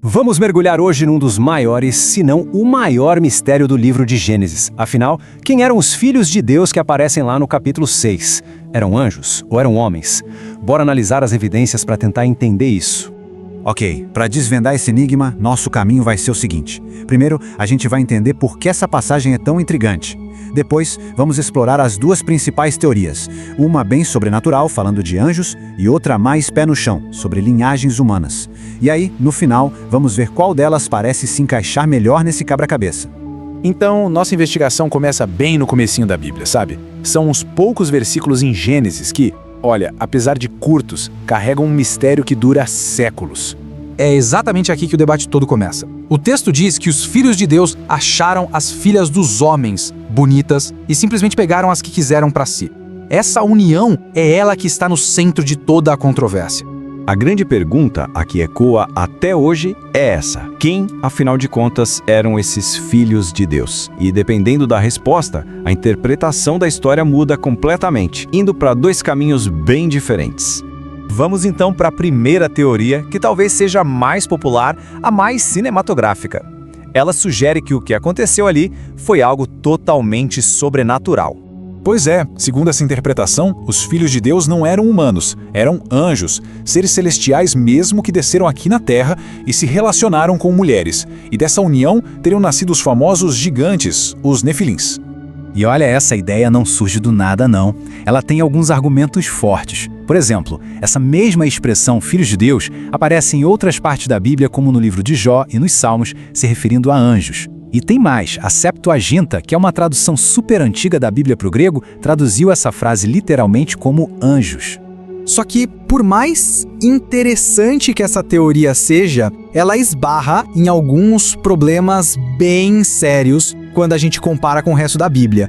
Vamos mergulhar hoje num dos maiores, se não o maior mistério do livro de Gênesis. Afinal, quem eram os filhos de Deus que aparecem lá no capítulo 6? Eram anjos ou eram homens? Bora analisar as evidências para tentar entender isso. Ok, para desvendar esse enigma, nosso caminho vai ser o seguinte. Primeiro, a gente vai entender por que essa passagem é tão intrigante. Depois, vamos explorar as duas principais teorias. Uma bem sobrenatural, falando de anjos, e outra mais pé no chão, sobre linhagens humanas. E aí, no final, vamos ver qual delas parece se encaixar melhor nesse quebra-cabeça. Então, nossa investigação começa bem no comecinho da Bíblia, sabe? São uns poucos versículos em Gênesis que, olha, apesar de curtos, carregam um mistério que dura séculos. É exatamente aqui que o debate todo começa. O texto diz que os filhos de Deus acharam as filhas dos homens bonitas e simplesmente pegaram as que quiseram para si. Essa união é ela que está no centro de toda a controvérsia. A grande pergunta a que ecoa até hoje é essa: quem, afinal de contas, eram esses filhos de Deus? E dependendo da resposta, a interpretação da história muda completamente, indo para dois caminhos bem diferentes. Vamos então para a primeira teoria, que talvez seja a mais popular, a mais cinematográfica. Ela sugere que o que aconteceu ali foi algo totalmente sobrenatural. Pois é, segundo essa interpretação, os filhos de Deus não eram humanos, eram anjos, seres celestiais mesmo que desceram aqui na Terra e se relacionaram com mulheres. E dessa união teriam nascido os famosos gigantes, os nefilins. E olha, essa ideia não surge do nada, não. Ela tem alguns argumentos fortes. Por exemplo, essa mesma expressão filhos de Deus aparece em outras partes da Bíblia, como no livro de Jó e nos Salmos, se referindo a anjos. E tem mais, a Septuaginta, que é uma tradução super antiga da Bíblia para o grego, traduziu essa frase literalmente como anjos. Só que, por mais interessante que essa teoria seja, ela esbarra em alguns problemas bem sérios quando a gente compara com o resto da Bíblia.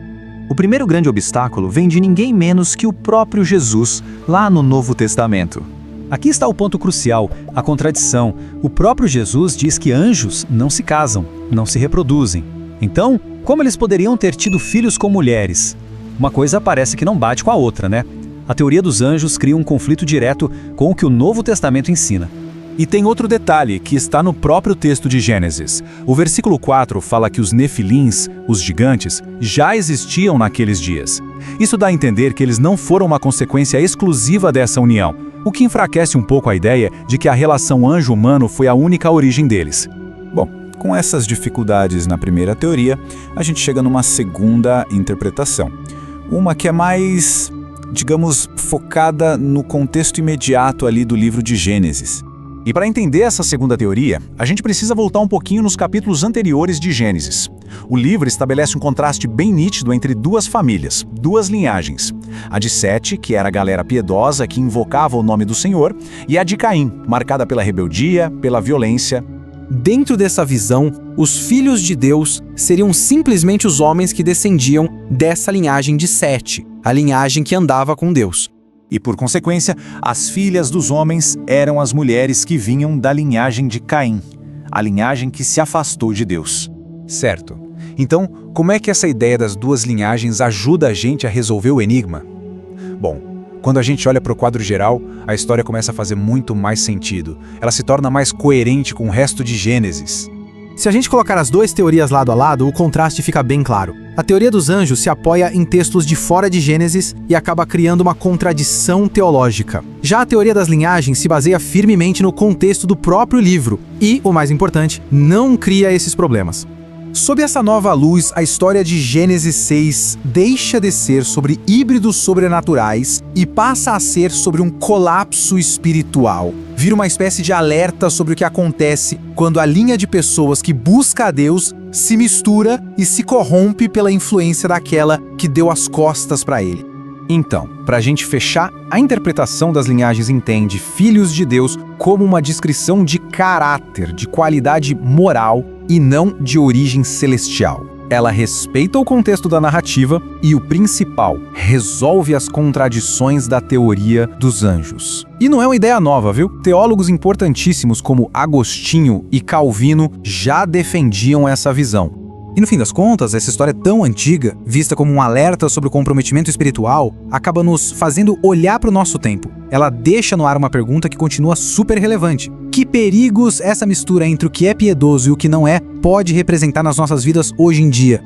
O primeiro grande obstáculo vem de ninguém menos que o próprio Jesus, lá no Novo Testamento. Aqui está o ponto crucial, a contradição. O próprio Jesus diz que anjos não se casam, não se reproduzem. Então, como eles poderiam ter tido filhos com mulheres? Uma coisa parece que não bate com a outra, né? A teoria dos anjos cria um conflito direto com o que o Novo Testamento ensina. E tem outro detalhe que está no próprio texto de Gênesis. O versículo 4 fala que os nefilins, os gigantes, já existiam naqueles dias. Isso dá a entender que eles não foram uma consequência exclusiva dessa união, o que enfraquece um pouco a ideia de que a relação anjo-humano foi a única origem deles. Bom, com essas dificuldades na primeira teoria, a gente chega numa segunda interpretação. Uma que é mais, digamos, focada no contexto imediato ali do livro de Gênesis. E para entender essa segunda teoria, a gente precisa voltar um pouquinho nos capítulos anteriores de Gênesis. O livro estabelece um contraste bem nítido entre duas famílias, duas linhagens. A de Sete, que era a galera piedosa que invocava o nome do Senhor, e a de Caim, marcada pela rebeldia, pela violência. Dentro dessa visão, os filhos de Deus seriam simplesmente os homens que descendiam dessa linhagem de Sete, a linhagem que andava com Deus. E, por consequência, as filhas dos homens eram as mulheres que vinham da linhagem de Caim, a linhagem que se afastou de Deus. Certo. Então, como é que essa ideia das duas linhagens ajuda a gente a resolver o enigma? Bom, quando a gente olha para o quadro geral, a história começa a fazer muito mais sentido. Ela se torna mais coerente com o resto de Gênesis. Se a gente colocar as duas teorias lado a lado, o contraste fica bem claro. A teoria dos anjos se apoia em textos de fora de Gênesis e acaba criando uma contradição teológica. Já a teoria das linhagens se baseia firmemente no contexto do próprio livro e, o mais importante, não cria esses problemas. Sob essa nova luz, a história de Gênesis 6 deixa de ser sobre híbridos sobrenaturais e passa a ser sobre um colapso espiritual. Vira uma espécie de alerta sobre o que acontece quando a linha de pessoas que busca a Deus se mistura e se corrompe pela influência daquela que deu as costas para ele. Então, para a gente fechar, a interpretação das linhagens entende filhos de Deus como uma descrição de caráter, de qualidade moral e não de origem celestial. Ela respeita o contexto da narrativa e, o principal, resolve as contradições da teoria dos anjos. E não é uma ideia nova, viu? Teólogos importantíssimos como Agostinho e Calvino já defendiam essa visão. E no fim das contas, essa história tão antiga, vista como um alerta sobre o comprometimento espiritual, acaba nos fazendo olhar para o nosso tempo. Ela deixa no ar uma pergunta que continua super relevante. Que perigos essa mistura entre o que é piedoso e o que não é pode representar nas nossas vidas hoje em dia?